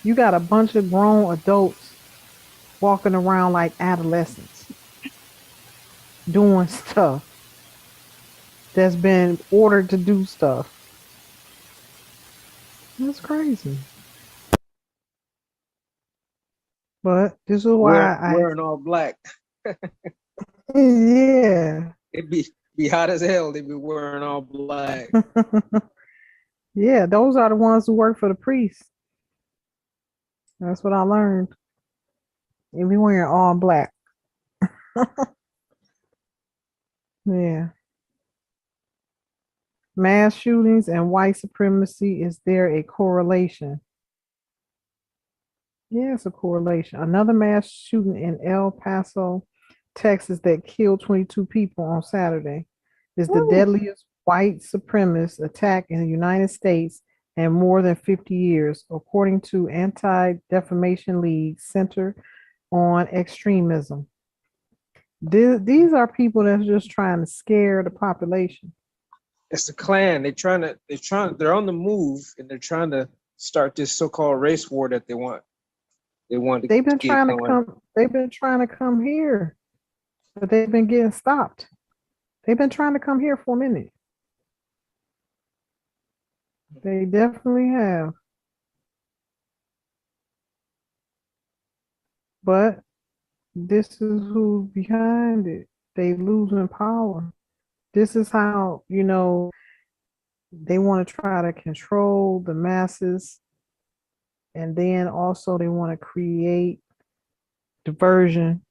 You got a bunch of grown adults walking around like adolescents doing stuff that's been ordered to do stuff. That's crazy. But this is why Wearing all black. yeah. It be hot as hell. They be wearing all black. Yeah, those are the ones who work for the priests. That's what I learned. They be wearing all black. Yeah. Mass shootings and white supremacy, is there a correlation? Yeah, it's a correlation. Another mass shooting in El Paso, Texas, that killed 22 people on Saturday is the Woo. deadliest white supremacist attack in the United States in more than 50 years, according to Anti-Defamation League Center on Extremism. These are people that's just trying to scare the population. It's the Klan. They're on the move and they're trying to start this so-called race war that they want to They've been get trying to going. come. They've been trying to come here, but they've been getting stopped. They've been trying to come here for a minute. They definitely have. But this is who's behind it. They losing power. This is how, they want to try to control the masses. And then also they want to create diversion.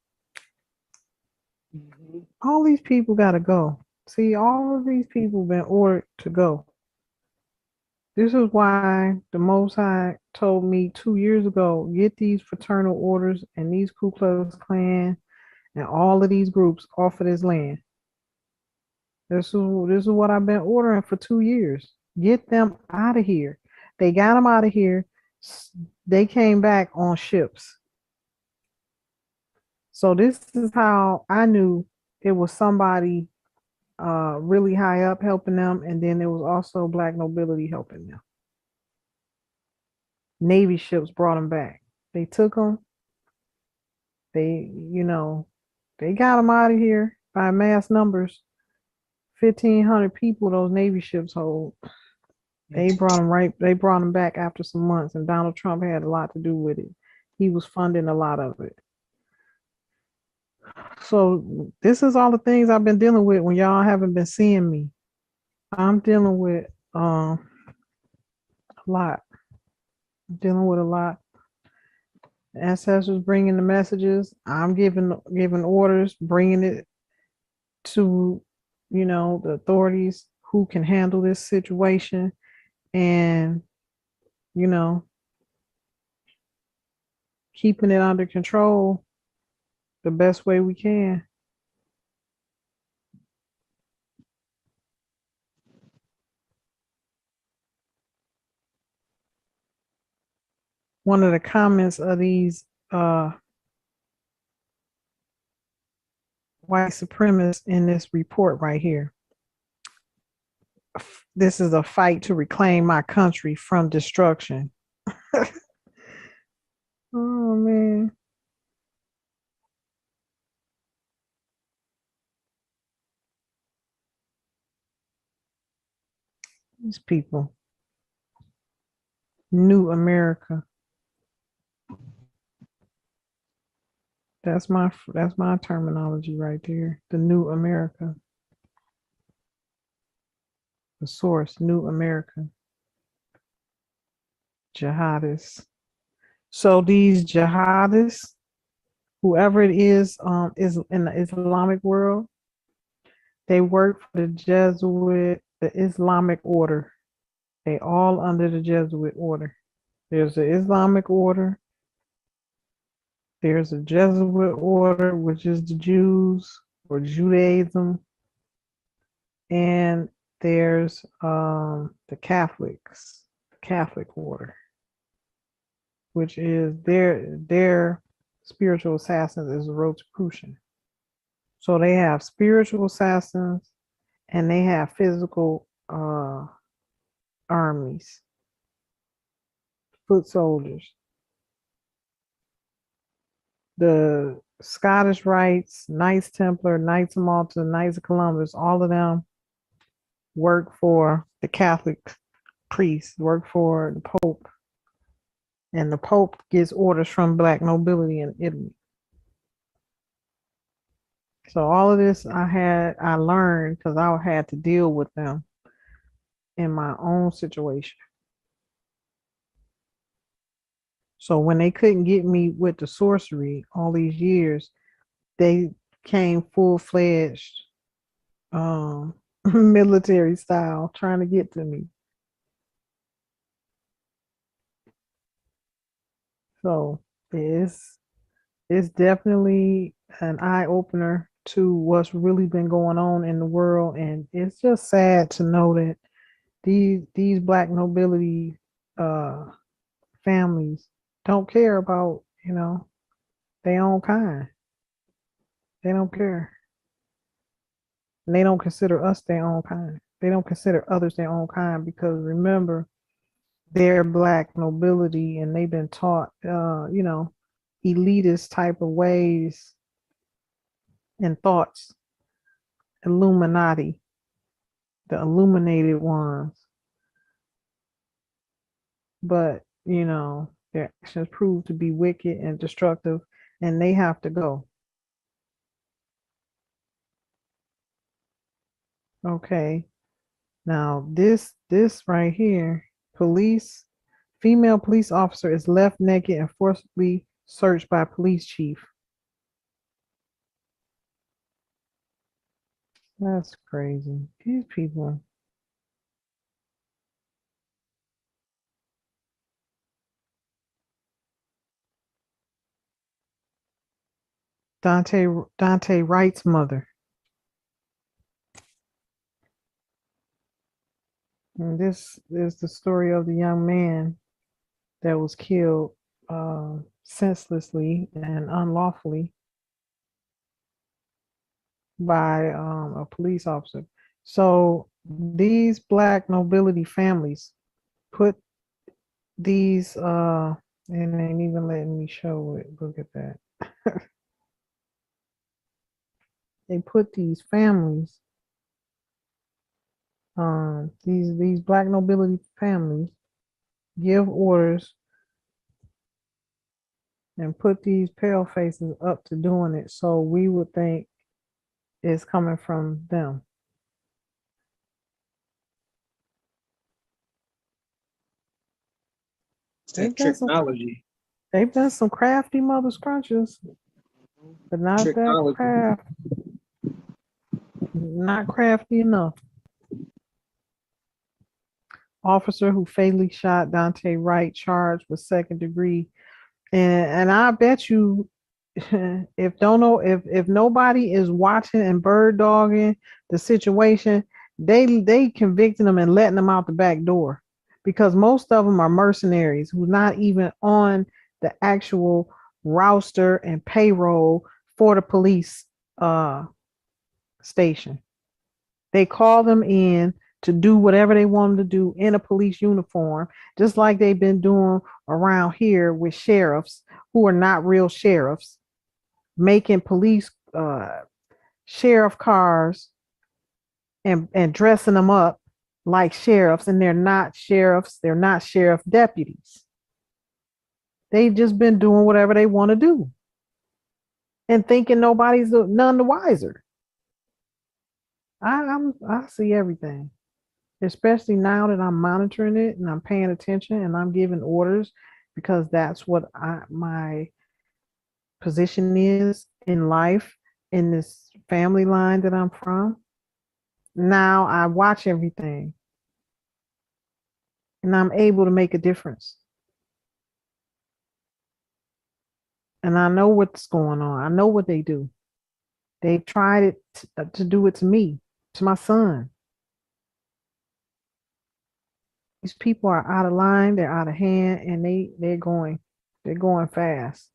Mhm. All these people got to go. See, all of these people been ordered to go. This is why the Most High told me 2 years ago, get these fraternal orders and these Ku Klux Klan and all of these groups off of this land. This is what I've been ordering for 2 years. Get them out of here. They got them out of here. They came back on ships. So this is how I knew it was somebody really high up helping them, and then there was also black nobility helping them. Navy ships brought them back. They took them. They got them out of here by mass numbers. 1,500 people those Navy ships hold. They brought them right. They brought them back after some months, and Donald Trump had a lot to do with it. He was funding a lot of it. So this is all the things I've been dealing with when y'all haven't been seeing me. I'm dealing with a lot. I'm dealing with a lot. Ancestors bringing the messages. I'm giving orders, bringing it to the authorities who can handle this situation, and you know keeping it under control the best way we can. One of the comments of these white supremacists in this report right here. This is a fight to reclaim my country from destruction. Oh man, these people. New America. That's my terminology right there. The new America. The source, New America. Jihadists. So these jihadists, whoever it is in the Islamic world, they work for the Jesuit, the Islamic order. They all under the Jesuit order. There's the Islamic order. There's a Jesuit order, which is the Jews or Judaism, and there's the Catholics, the Catholic order, which is their spiritual assassins is the Rosicrucian. So they have spiritual assassins and they have physical armies, foot soldiers. the Scottish Rites, Knights Templar, Knights of Malta, Knights of Columbus, all of them work for the Catholic priests, work for the Pope, and the Pope gets orders from black nobility in Italy. So all of this I learned because I had to deal with them in my own situation. So when they couldn't get me with the sorcery all these years, they came full-fledged military style trying to get to me. So it's definitely an eye opener to what's really been going on in the world, and it's just sad to know that these black nobility uh families don't care about their own kind. They don't care, and they don't consider us their own kind. They don't consider others their own kind because remember they're black nobility and they've been taught elitist type of ways and thoughts. Illuminati, the illuminated ones, but their actions prove to be wicked and destructive, and they have to go. Okay, now this right here, female police officer is left naked and forcibly searched by police chief. That's crazy. These people. Dante Wright's mother. And this is the story of the young man that was killed senselessly and unlawfully by a police officer. So these black nobility families put these and ain't even letting me show it. Look at that. They put these families, these black nobility families give orders and put these pale faces up to doing it, so we would think it's coming from them. It's that technology. They've done some crafty mother scrunches, but not that craft. Not crafty enough. Officer who fatally shot Dante Wright charged with second degree, and I bet you, if nobody is watching and bird dogging the situation, they convicting them and letting them out the back door, because most of them are mercenaries who's not even on the actual roster and payroll for the police station. They call them in to do whatever they want them to do in a police uniform, just like they've been doing around here with sheriffs who are not real sheriffs, making police sheriff cars and dressing them up like sheriffs, and they're not sheriffs, they're not sheriff deputies. They've just been doing whatever they want to do and thinking nobody's none the wiser. I see everything, especially now that I'm monitoring it and I'm paying attention and I'm giving orders, because that's what my position is in life, in this family line that I'm from. Now I watch everything and I'm able to make a difference. And I know what's going on. I know what they do. They tried it to do it to me, to my son. These people are out of line, they're out of hand, and they're going fast.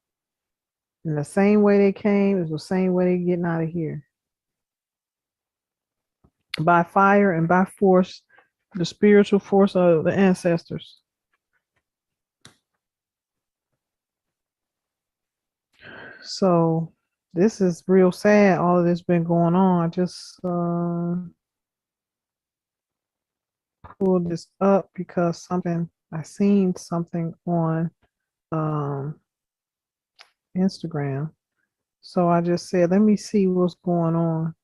And the same way they came is the same way they're getting out of here. By fire and by force, the spiritual force of the ancestors. So this is real sad. All of this been going on. I just pulled this up because something I seen something on um, Instagram. So I just said, let me see what's going on.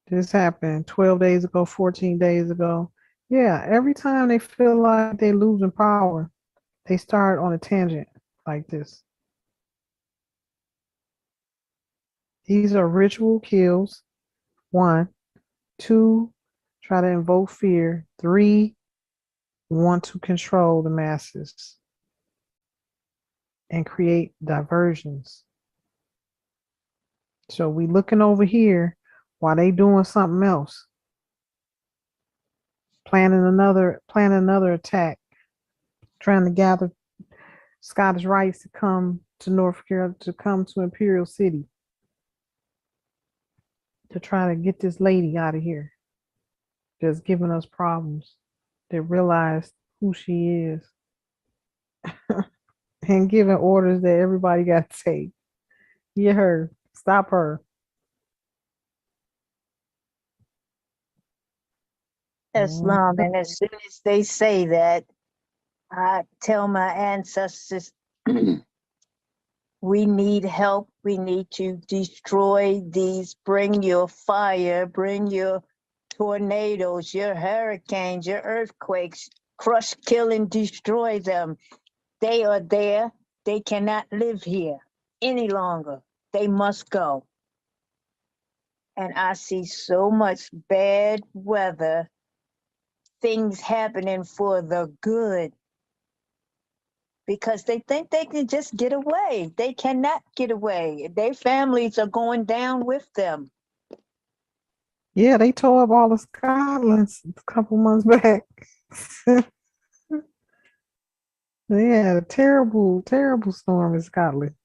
This happened 12 days ago, 14 days ago. Yeah, every time they feel like they're losing power, they start on a tangent like this. These are ritual kills. One, two, try to invoke fear. Three, want to control the masses and create diversions. So we looking over here while they doing something else, planning another attack, trying to gather Scottish rights to come to North Carolina, to come to Imperial City, to try to get this lady out of here that's giving us problems. They realize who she is and giving orders that everybody got to take. Get her, stop her. Islam, and as soon as they say that, I tell my ancestors, we need help. We need to destroy these. Bring your fire, bring your tornadoes, your hurricanes, your earthquakes, crush, kill, and destroy them. They are there. They cannot live here any longer. They must go. And I see so much bad weather, things happening for the good, because they think they can just get away. They cannot get away. Their families are going down with them. Yeah, they tore up all of Scotland a couple months back. They had a terrible, terrible storm in Scotland.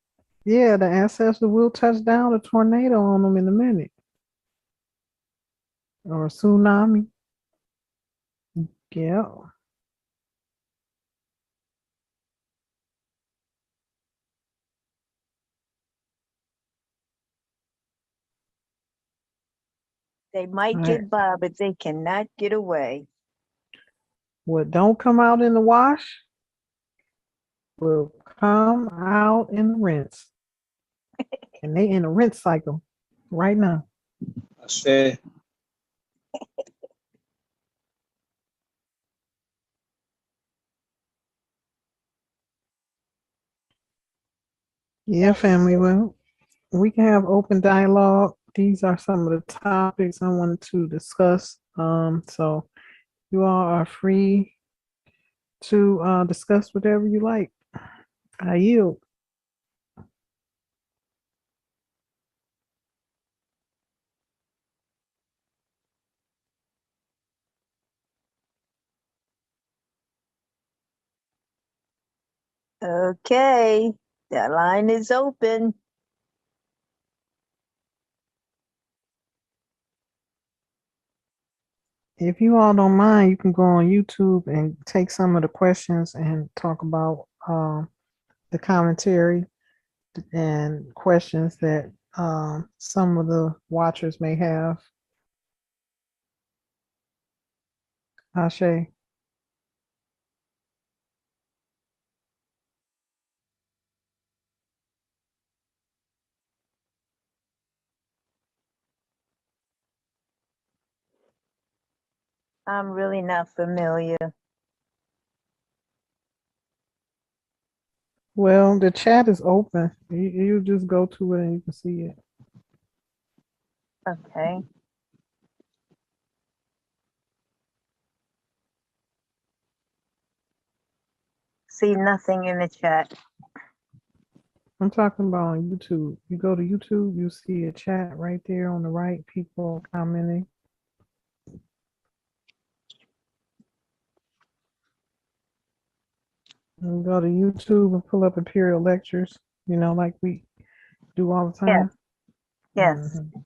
Yeah, the ancestors will touch down a tornado on them in a minute, or a tsunami. Yeah. They All might right. get by, but they cannot get away. What don't come out in the wash will come out in the rinse. And they in a rinse cycle right now. I said, Yeah, family. Well, we can have open dialogue. These are some of the topics I wanted to discuss. So you all are free to discuss whatever you like. I yield. Okay, the line is open. If you all don't mind, you can go on YouTube and take some of the questions and talk about the commentary and questions that some of the watchers may have. Ashe. I'm really not familiar. Well, the chat is open. You just go to it and you can see it. Okay. See nothing in the chat. I'm talking about on YouTube. You go to YouTube, you see a chat right there on the right, people commenting. You go to YouTube and pull up Imperial Lectures, like we do all the Yes, time. yes. Mhm.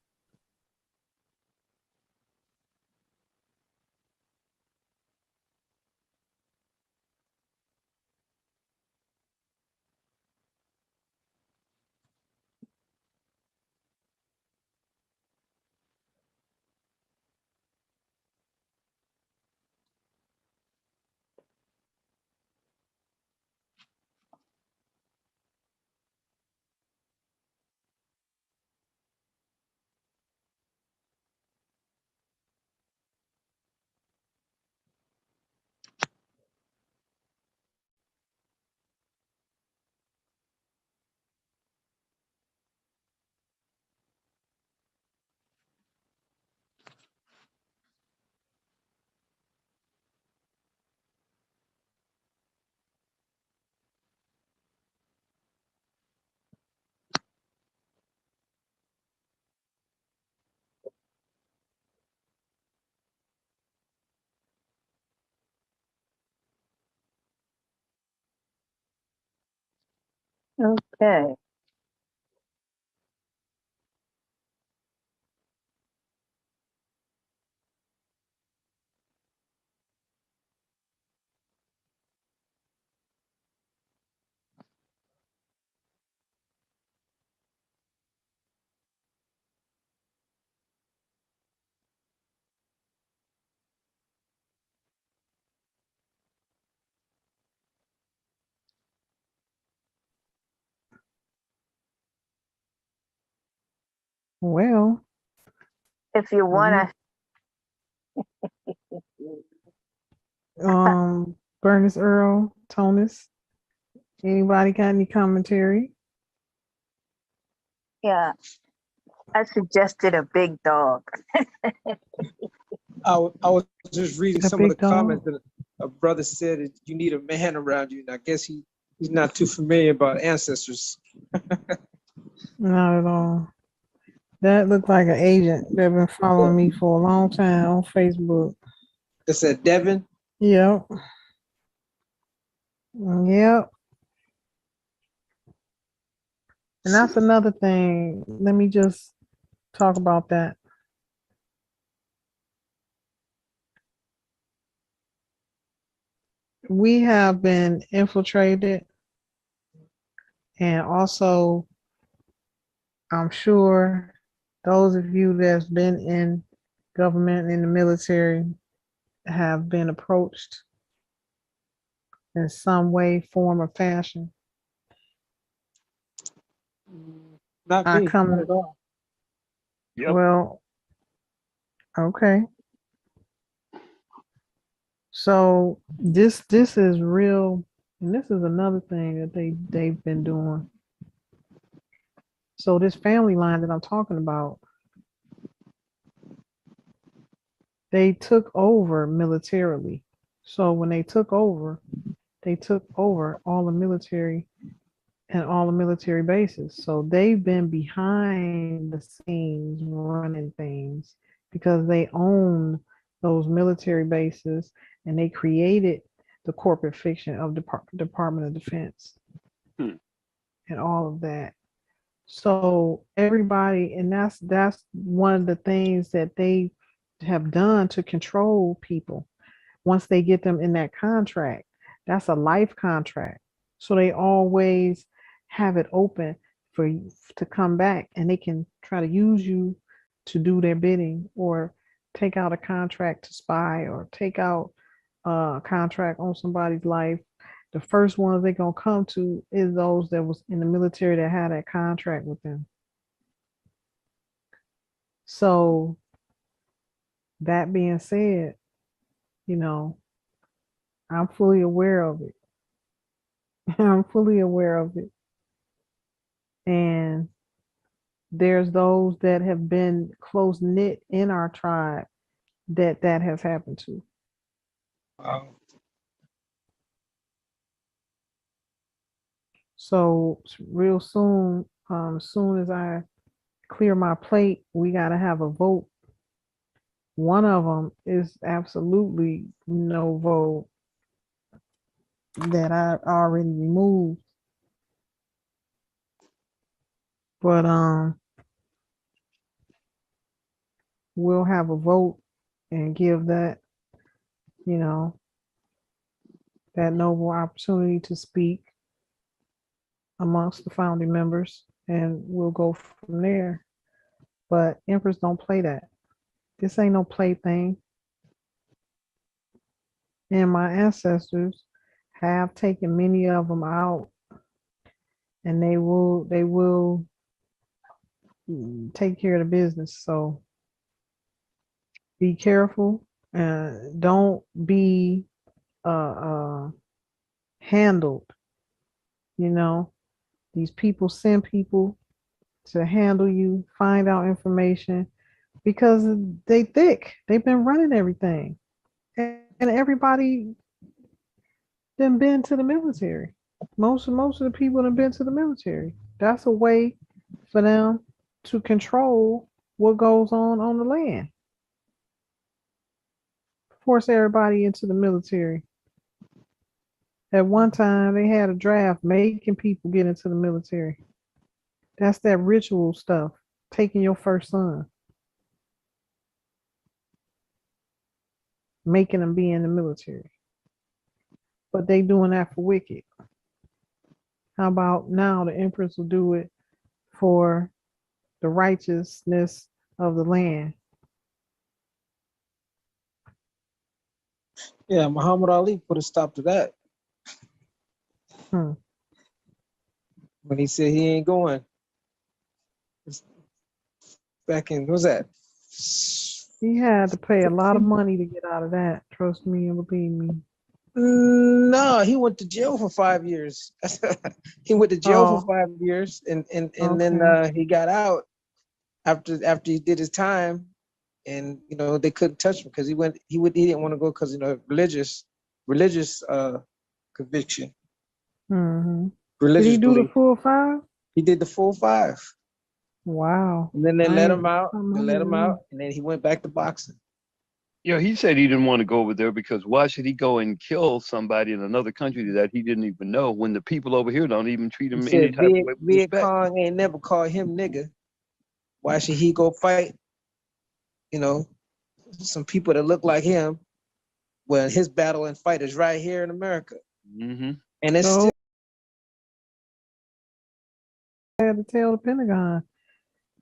Okay. Well, If you want Bernice Earl, Tonus, anybody got any commentary? yeah, I suggested a big dog. I was just reading A some of the big dog? comments that a brother said that you need a man around you, and I guess he's not too familiar about ancestors. Not at all. That looked like an agent that been following me for a long time on Facebook. It said Devin. Yep. Yep. And that's another thing. Let me just talk about that. We have been infiltrated, and also, I'm sure those of you that's been in government, in the military, have been approached in some way, form, or fashion. Not I me, not come, at all. Yep. well, okay. So this is real, and this is another thing that they've been doing. So this family line that I'm talking about, they took over militarily. So when they took over all the military and all the military bases. So they've been behind the scenes running things because they own those military bases, and they created the corporate fiction of the Department of Defense and all of that. So everybody, and that's one of the things that they have done to control people. Once they get them in that contract, that's a life contract. So they always have it open for you to come back, and they can try to use you to do their bidding, or take out a contract to spy, or take out a contract on somebody's life. The first ones they're gonna come to is those that was in the military that had that contract with them. So that being said, you know, I'm fully aware of it. I'm fully aware of it. And there's those that have been close knit in our tribe that has happened to. Wow. So real soon, as soon as I clear my plate, we got to have a vote. One of them is absolutely no vote that I already removed. But we'll have a vote and give that, you know, that noble opportunity to speak amongst the founding members, and we'll go from there. But Empress don't play that. This ain't no plaything. And my ancestors have taken many of them out, and they will take care of the business. So be careful, and don't be handled. You know, these people send people to handle you, find out information, because they thick. They've been running everything, and everybody then been to the military. Most of the people have been to the military. That's a way for them to control what goes on the land. Force everybody into the military. At one time, they had a draft making people get into the military. That's that ritual stuff. Taking your first son, making them be in the military. But they doing that for wicked. How about now the Empress will do it for the righteousness of the land? Yeah, Muhammad Ali put a stop to that Hmm. when he said he ain't going. It's back in, what was that? He had to pay a lot of money to get out of that. Trust me and believe me. No, he went to jail for 5 years. He went to jail for Oh, 5 years, and then okay. he got out after he did his time, and they couldn't touch him because he didn't want to go because religious conviction, Hmm. Did he religious do the belief. full 5? He did the full 5, Wow. and then they I let ain't him out. something They I let him didn't out, know. and then he went back to boxing. Yeah, he said he didn't want to go over there because why should he go and kill somebody in another country that he didn't even know when the people over here don't even treat He him any said type of way with Viet respect? Cong ain't never called him nigga. Why should he go fight? You know, some people that look like him when his battle and fight is right here in America. Mm-hmm. And it's So still I had to tell the Pentagon,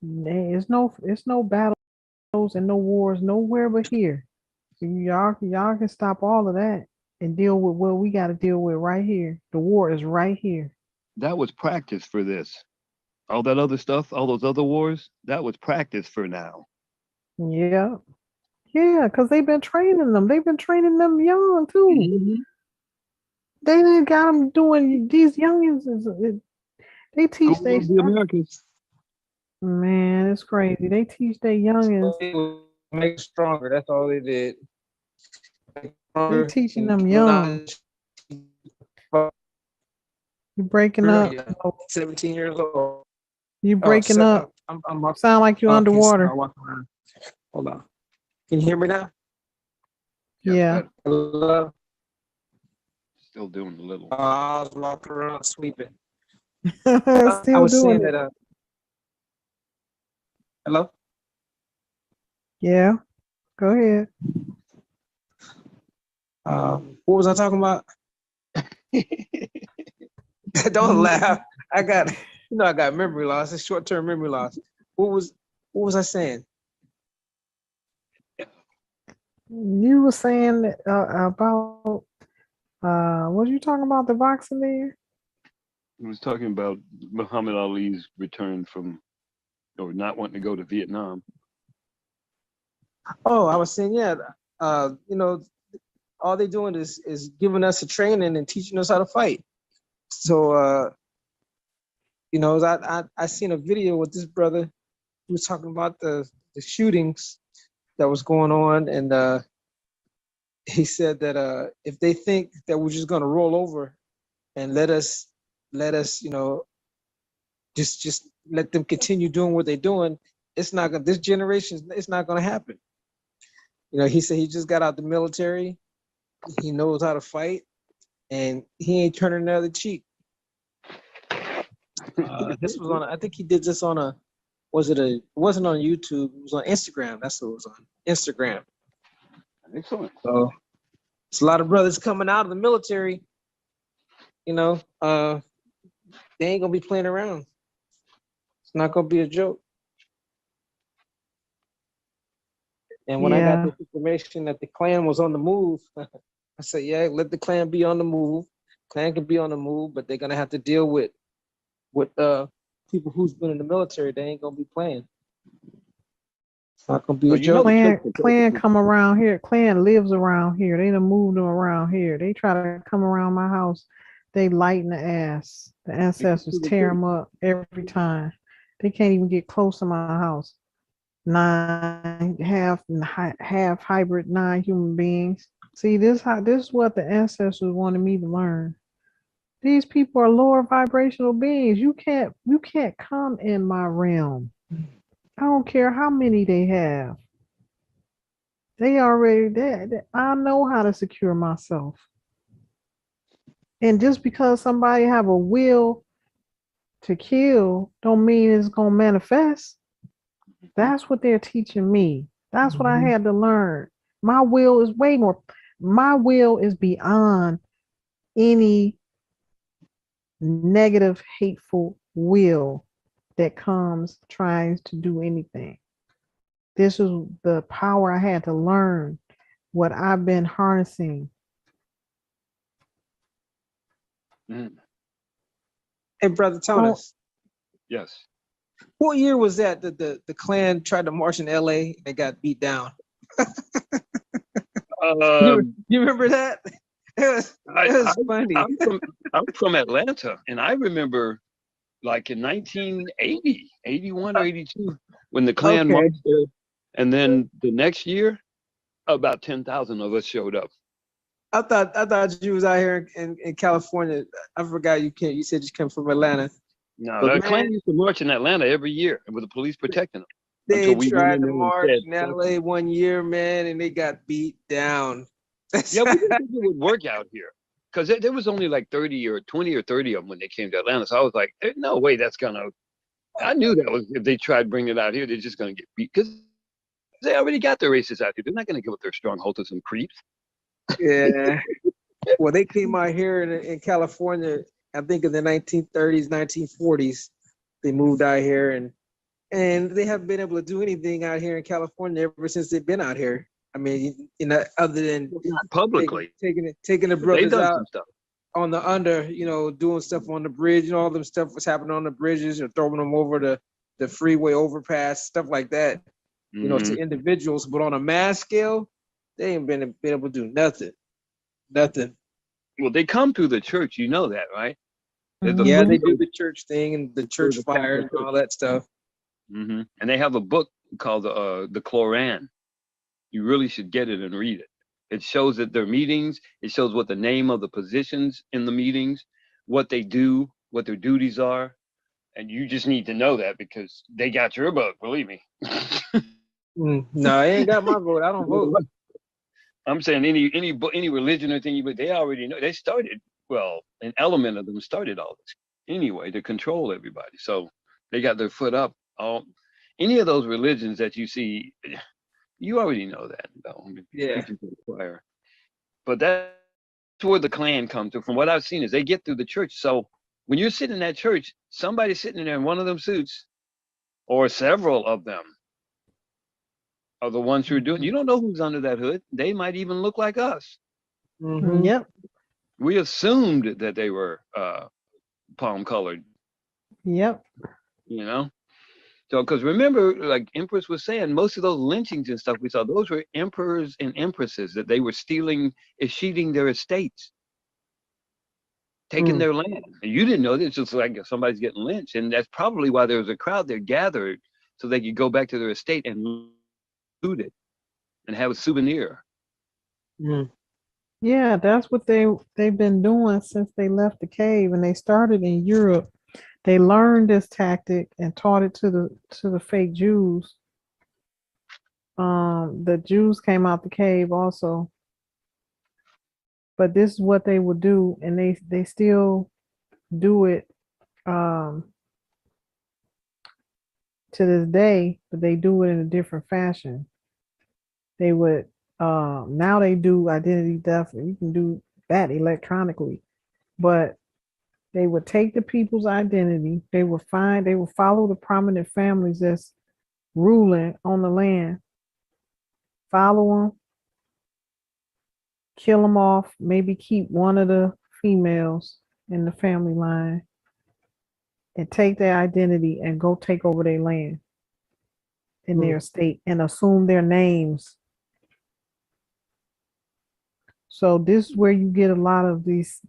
it's no battles and no wars nowhere but here. Y'all can stop all of that and deal with what we got to deal with right here. The war is right here. That was practice for this. All that other stuff, all those other wars, that was practice for now. Yeah, yeah, because they've been training them. They've been training them young too. Mm-hmm. They didn't got them doing these youngins. They Go teach they love the Americans. man. It's crazy. They teach their youngins. make it stronger. That's all they did. Make They stronger teaching and them give them young. knowledge. You breaking up. Yeah, 17 years old. You Oh, breaking so up. I'm up. Sound like you Okay, so underwater. I'll walk around. Hold on. Can you hear me now? Yes, Yeah. but Hello? still doing a little. I was walking around sweeping. I Still was doing saying it. that. Hello? Yeah. Go ahead. What was I talking about? Don't laugh. I got, I got memory loss. It's short-term memory loss. What was I saying? You were saying about what you talking about the boxing there? He was talking about Muhammad Ali's return from, or not wanting to go to Vietnam. Oh, I was saying, yeah. Uh, you know, all they're doing is giving us a training and teaching us how to fight. So, I seen a video with this brother who was talking about the shootings that was going on, and he said that if they think that we're just gonna roll over and let us, just let them continue doing what they're doing, it's not gonna. This generation, it's not gonna happen. He said he just got out the military. He knows how to fight, and he ain't turning the other cheek. This was on. I think he did this on a. Was it a? It wasn't on YouTube. It was on Instagram. That's what it was on Instagram. Excellent. So it's a lot of brothers coming out of the military. They ain't gonna be playing around. It's not gonna be a joke. And when I got Yeah. this information that the Klan was on the move, I said, yeah, let the Klan be on the move. Klan can be on the move, but they're gonna have to deal with people who's been in the military. They ain't gonna be playing. It's not gonna be a But you know joke. the Clan trick. Clan come around here. Clan lives around here. They done moved them around here. They try to come around my house. They light in the ass. The ancestors tear them up every time. They can't even get close to my house. Half hybrid, 9 human beings. See, this is what the ancestors wanted me to learn. These people are lower vibrational beings. You can't come in my realm. I don't care how many they have. They already there. I know how to secure myself. And just because somebody have a will to kill don't mean it's gonna manifest. That's what they're teaching me. That's what I Mhm. had to learn. My will is way more. My will is beyond any negative, hateful will that comes trying to do anything. This is the power I had to learn, what I've been harnessing. Mm, Hey, brother Oh, Tonis, yes. what year was that the Klan tried to march in L.A. and they got beat down? You remember that? I, It I was funny. I'm from Atlanta, and I remember like in 1980, 81 or 82, when the Klan Okay. marched there, and then the next year, about 10,000 of us showed up. I thought you was out here in California. I forgot you came. You said you came from Atlanta. No, But the man, Klan used to march in Atlanta every year with the police protecting them they until we went tried in to there and march said, in "Fuck you." LA one year, man, and they got beat down. Yeah, we didn't think it would work out here because there was only like 30 or 20 or 30 of them when they came to Atlanta. So I was like, "There's no way that's gonna." I knew that was if they tried bringing it out here, they're just gonna get beat because they already got their races out here. They're not gonna give up their stronghold to some creeps. Yeah. Well, they came out here in California. I think in the 1930s, 1940s, they moved out here, and they haven't been able to do anything out here in California ever since they've been out here. I mean, other than Not taking publicly, taking the but they've brothers done out some stuff. on the under, doing stuff on the bridge and all them stuff was happening on the bridges or throwing them over the freeway overpass, stuff like that, Hmm. to individuals. But on a mass scale, they ain't been able to do nothing. Nothing. Well, they come through the church. You know that, right? The Yeah, mhm. they book do the church thing and the through church the fires Catholic and Church. all that stuff. And they have a book called the Koran. You really should get it and read it. It shows that their meetings. It shows what the name of the positions in the meetings, what they do, what their duties are, and you just need to know that because they got your book. Believe me. No, I ain't got my vote. I don't vote. I'm saying any religion or thing, but they already know. They started an element of them started all this anyway to control everybody. So they got their foot up. All any of those religions that you see, you already know that. Though Yeah. preaching to the choir. But that's where the Klan comes to. From what I've seen, is they get through the church. So when you're sitting in that church, somebody's sitting there in one of them suits, or several of them are the ones who are doing. You don't know who's under that hood. They might even look like us. Mm-hmm. Yep. We assumed that they were palm colored, Yep. you know. So, because remember, like Empress was saying, most of those lynchings and stuff we saw, those were emperors and empresses that they were stealing, escheating their estates, taking Mm. their land. And you didn't know this, just like if somebody's getting lynched, and that's probably why there was a crowd there gathered so they could go back to their estate and loot it and have a souvenir. Mm. Yeah, that's what they've been doing since they left the cave, and they started in Europe. They learned this tactic and taught it to the fake Jews. The Jews came out the cave also, but this is what they would do, and they still do it to this day, but they do it in a different fashion. They would now they do identity theft. You can do that electronically, but they would take the people's identity. They would follow the prominent families that's ruling on the land, follow them, kill them off, maybe keep one of the females in the family line, and take their identity and go take over their land in Mm. their state and assume their names. So this is where you get a lot of these.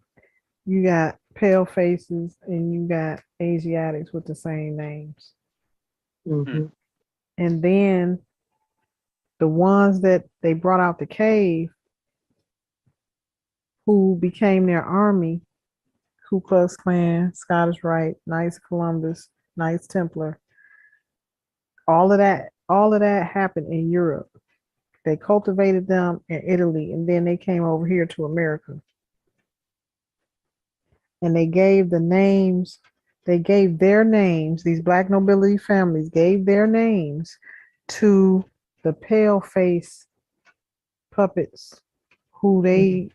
You got pale faces and you got Asiatics with the same names. Mm-hmm. And then the ones that they brought out the cave who became their army, Ku Klux Klan, Scottish Rite, Knights Columbus, Knights Templar, all of that happened in Europe. They cultivated them in Italy and then they came over here to America. and they gave the names, they gave their names, these black nobility families gave their names to the pale face puppets who they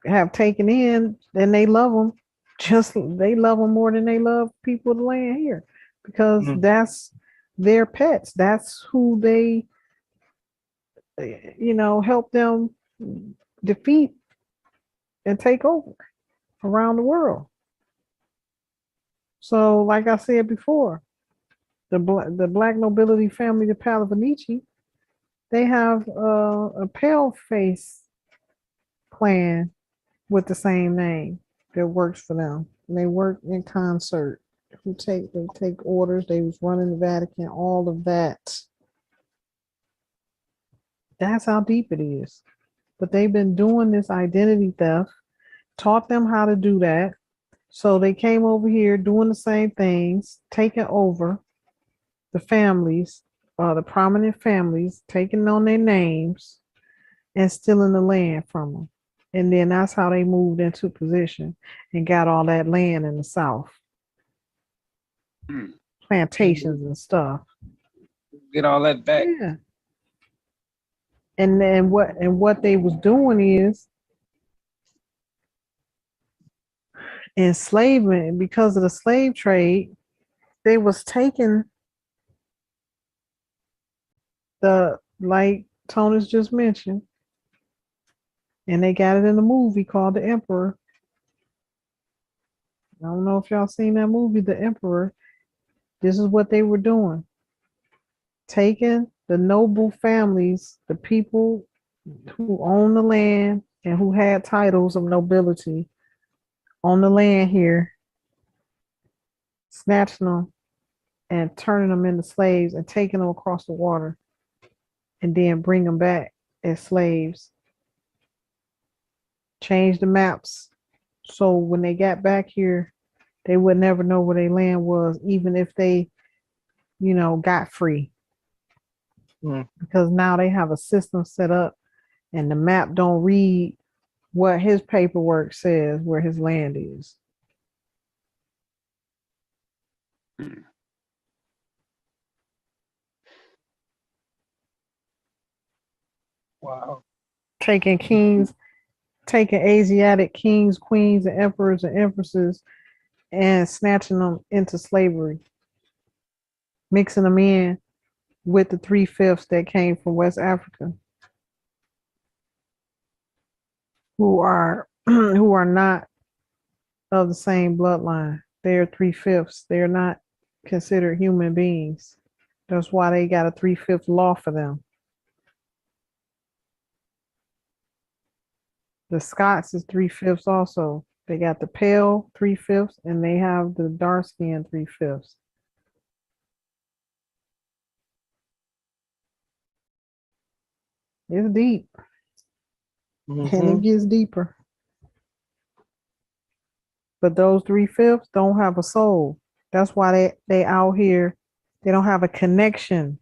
have taken in, and they love them. Just they love them more than they love people of the land here, because Mm. that's their pets. That's who they, help them defeat and take over around the world. So, like I said before, the black nobility family, the Pallavinici, they have a pale face clan with the same name that works for them. And they work in concert. They take orders. They was running the Vatican. All of that. That's how deep it is. But they've been doing this identity theft. Taught them how to do that. So they came over here doing the same things, taking over the families, the prominent families, taking on their names and stealing the land from them. And then that's how they moved into position and got all that land in the South, Hmm. plantations and stuff. Get all that back. Yeah. And then what they was doing is enslavement. Because of the slave trade, they was taking the, like Tony's just mentioned, and they got it in a movie called The Emperor. I don't know if y'all seen that movie, The Emperor. This is what they were doing. Taking the noble families, the people who own the land and who had titles of nobility on the land here, snatching them and turning them into slaves and taking them across the water and then bring them back as slaves. Change the maps so when they got back here, they would never know where their land was, even if they, got free. Mm. Because now they have a system set up and the map don't read what his paperwork says where his land is. Wow. Taking kings, taking Asiatic kings, queens, and emperors and empresses and snatching them into slavery, mixing them in with the 3/5 that came from West Africa, who are who are not of the same bloodline. They are 3/5. They are not considered human beings. That's why they got a 3/5 law for them. The Scots is 3/5 also. They got the pale 3/5 and they have the dark skin 3/5. It's deep and it gets deeper. But those 3/5 don't have a soul. That's why they out here. They don't have a connection.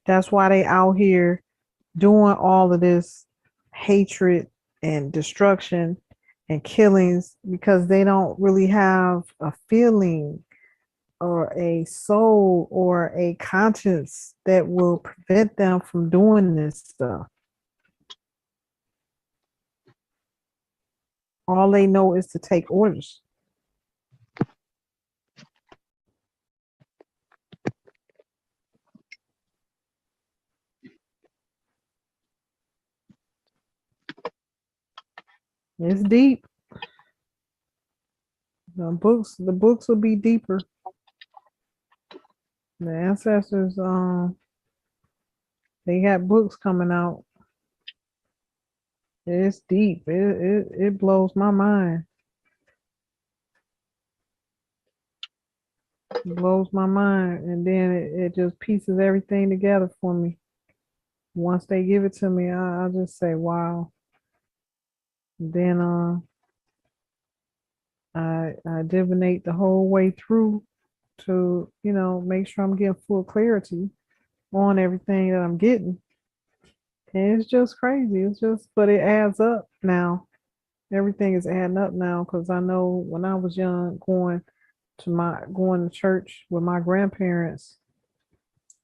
That's why they out here doing all of this hatred and destruction and killings, because they don't really have a feeling or a soul or a conscience that will prevent them from doing this stuff. All they know is to take orders. It's deep. The books will be deeper. The ancestors, they got books coming out. It's deep. It blows my mind. It blows my mind, and then it just pieces everything together for me. Once they give it to me, I just say, wow. Then I divinate the whole way through to make sure I'm getting full clarity on everything that I'm getting. And it's just crazy. It's just, but it adds up now. Everything is adding up now because I know when I was young, going to church with my grandparents,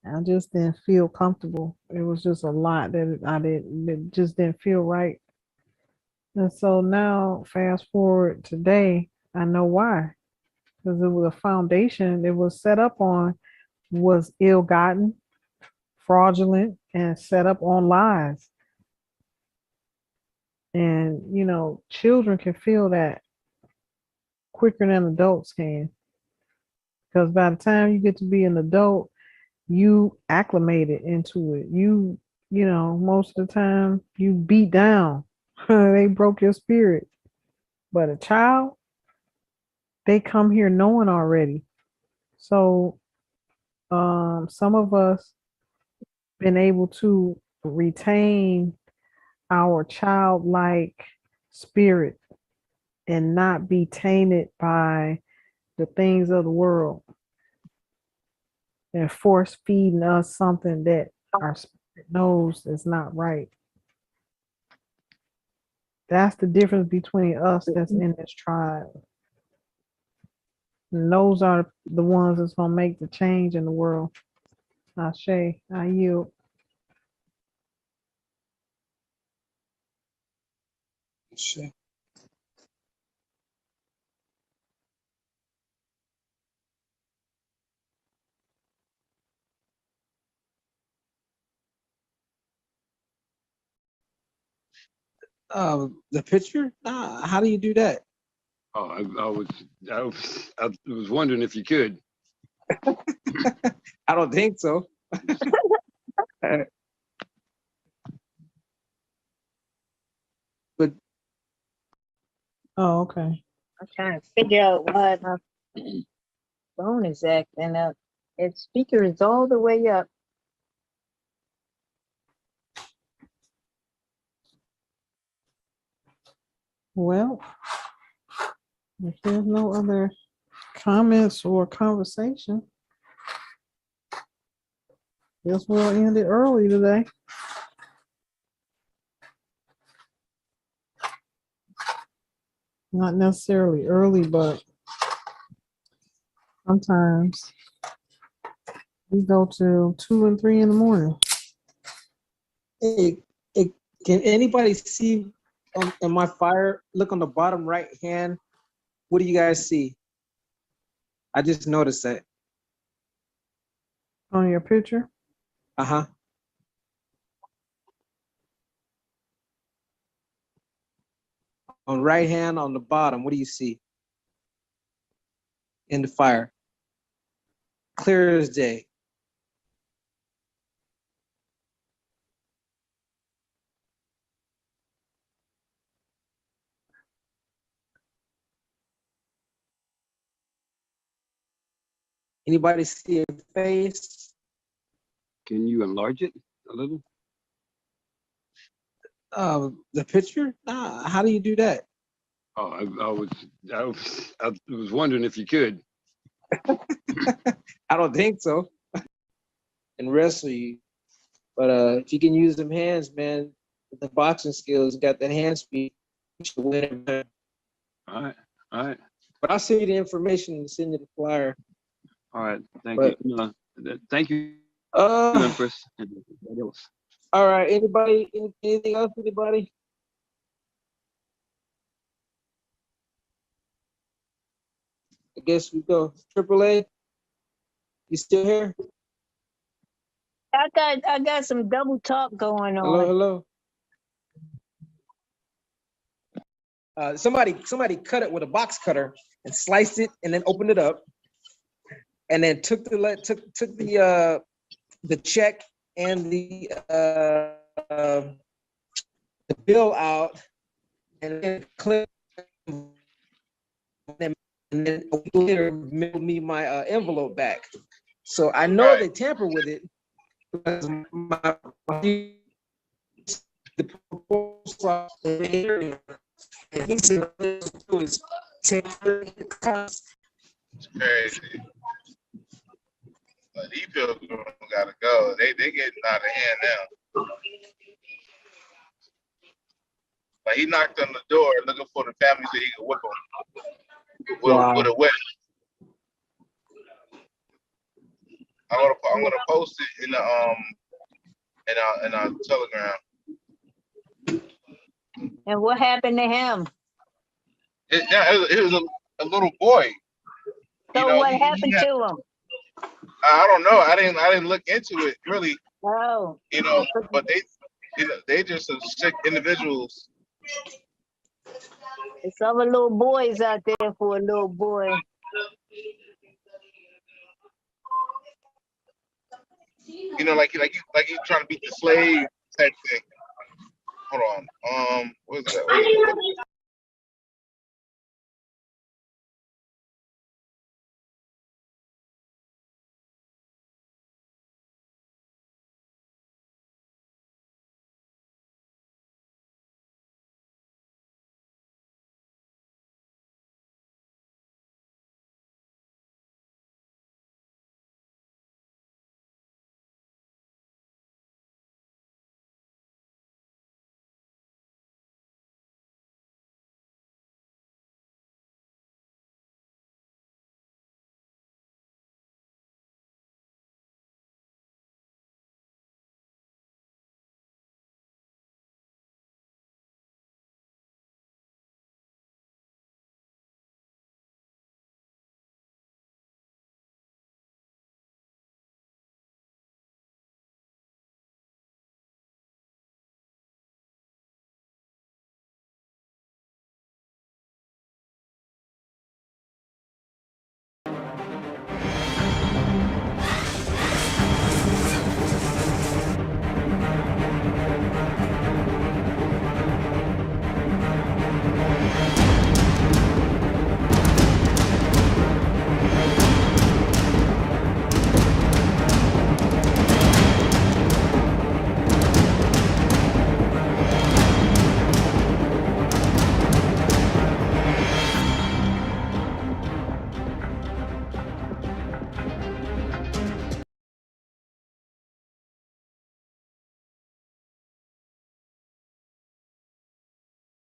I just didn't feel comfortable. It was just a lot that it just didn't feel right. And so now, fast forward today, I know why. Because it was a foundation it was set up on was ill-gotten, fraudulent, and set up on lies. And children can feel that quicker than adults can. Because by the time you get to be an adult, you acclimated into it. Most of the time you beat down. They broke your spirit. But a child, they come here knowing already. So some of us been able to retain our childlike spirit and not be tainted by the things of the world and force feeding us something that our spirit knows is not right. That's the difference between us that's in this tribe. And those are the ones that's gonna make the change in the world. Ashe, I yield. Sure. The picture? Nah, how do you do that? Oh, I was wondering if you could. I don't think so. But Oh, okay. I'm trying to figure out why my phone is acting up. Its speaker is all the way up. Well, if there's no other comments or conversation, guess we'll end it early today. Not necessarily early, but sometimes we go till 2 and 3 in the morning. hey, can anybody see on my fire? Look on the bottom right hand. What do you guys see? I just noticed that. On your picture? Uh-huh. On right hand on the bottom, what do you see? In the fire. Clear as day. Anybody see a face? Can you enlarge it a little? The picture? Nah, how do you do that? Oh, I was wondering if you could. I don't think so. And wrestle you. But if you can use them hands, man, with the boxing skills, got that hand speed, you should win. All right, all right, But I'll send you the information and send you the flyer. all right. Thank But, you. Thank you, Uh, Empress. And everybody else. all right. Anybody? Anything else? Anybody? I guess we go. AAA, you still here? I got some double talk going Hello, on. hello. Somebody cut it with a box cutter and sliced it and then opened it up and then took the check and the bill out and then clipped and then a week later mailed me my envelope back. So I know they tampered with it because the post office and he said was It's crazy. But these pilgrims gotta go. They getting out of hand now. Like he knocked on the door looking for the family so he could whip them Wow. with a whip. I'm gonna post it in the in our Telegram. And what happened to him? It was a little boy. You So know, what he happened had, to him? I don't know. I didn't look into it really. Oh, You know, but they just some sick individuals. there's other little boys out there for a little boy. You know, like he's trying to beat the slave type thing. Hold on. What is that?